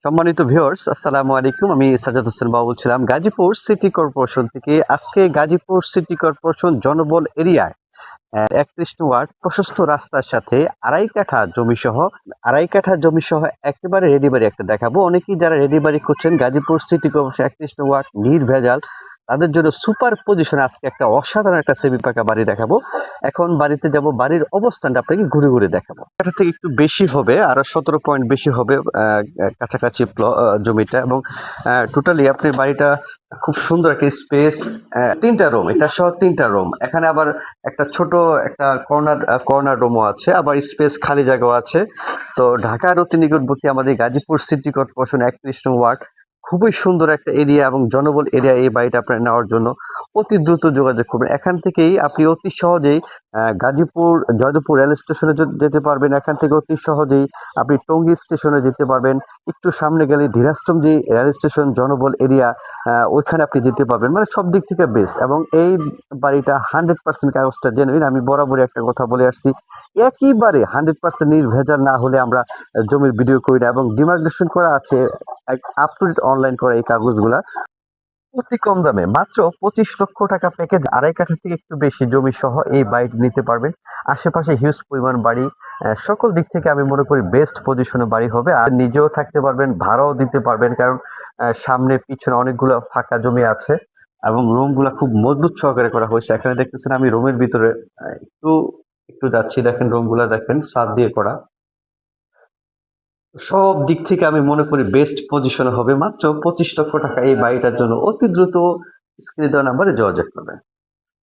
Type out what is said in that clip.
সম্মানিত ভিউয়ার্স, আসসালামু আলাইকুম। আমি সাজ্জাদ হোসেন বাবু বলছিলাম গাজীপুর সিটি কর্পোরেশন থেকে। আজকে গাজীপুর সিটি কর্পোরেশন জনবল এরিয়ায় ৩১ নং ওয়ার্ড প্রশস্ত রাস্তার সাথে আড়াই কাঠা জমি সহ একেবারে রেডি বাড়ি একটা দেখাবো। অনেকেই যারা রেডি বাড়ি খুঁজছেন গাজীপুর সিটি কর্পোরেশন ৩১ নং ওয়ার্ড নির্ভেজাল, তাদের জন্য সুপার পজিশনে আজকে একটা অসাধারণ একটা সেমি পাকা বাড়ি দেখাবো। এখন বাড়িতে যাব, বাড়ির অবস্থানটা আপনাকে ঘুরে ঘুরে দেখাবো। এটা থেকে একটু বেশি হবে, আরো ১৭ পয়েন্ট বেশি হবে কাছাকাছি জমিটা। এবং টোটালি আপনি বাড়িটা খুব সুন্দর একটা স্পেস, ৩টা রুম, এটা সহ ৩টা রুম। এখানে আবার একটা ছোট একটা কর্নার রুমও আছে, আবার স্পেস খালি জায়গাও আছে। তো ঢাকার অতি নিকটবর্তী আমাদের গাজীপুর সিটি কর্পোরেশন ৩১ নং ওয়ার্ড, খুবই সুন্দর একটা এরিয়া এবং জনবল এরিয়া। এই বাড়িটা আপনার নেওয়ার জন্য অতি দ্রুত যোগাযোগ করবেন। এখান থেকেই আপনি অতি সহজেই গাজীপুর জয়দেবপুর রেল স্টেশনে যেতে পারবেন। এখান থেকে অতি সহজেই আপনি টঙ্গী স্টেশনে যেতে পারবেন। একটু সামনে গেলে ধীরাশ্রম যে রেল স্টেশন জনবল এরিয়া, ওইখানে আপনি যেতে পারবেন। মানে সব দিক থেকে বেস্ট। এবং এই বাড়িটা ১০০% কাগজটা জেনুইন। আমি বরাবরই একটা কথা বলে আসছি, একেবারে ১০০% নির্ভেজাল না হলে আমরা জমির ভিডিও করি না। এবং ডিমার্কেশন করা আছে, আপ টু ডেট অনলাইন করা এই কাগজগুলা। অতি কম দামে মাত্র ২৫ লক্ষ টাকা প্যাকেজ, আড়াই কাঠা থেকে একটু বেশি জমি সহ এই বাড়ি নিতে পারবেন। আশেপাশে হিউজ পরিমাণ বাড়ি, সকল দিক থেকে আমি মনে করি বেস্ট পজিশনে বাড়ি হবে। আর নিজেও থাকতে পারবেন, ভাড়াও দিতে পারবেন, কারণ সামনে পিছনে অনেকগুলো ফাঁকা জমি আছে। এবং রুমগুলা খুব মজবুত সহকারে করা হয়েছে। এখানে দেখতেছেন আমি রুমের ভিতরে একটু একটু যাচ্ছি, দেখেন রুমগুলা দেখেন ছাদ দিয়ে করা। সব দিক থেকে আমি মনে করি বেস্ট পজিশনে হবে। মাত্র ২৫ লক্ষ টাকা এই বাড়িটার জন্য অতি দ্রুত স্ক্রিনে দেওয়া নাম্বারে যোগাযোগ করবেন।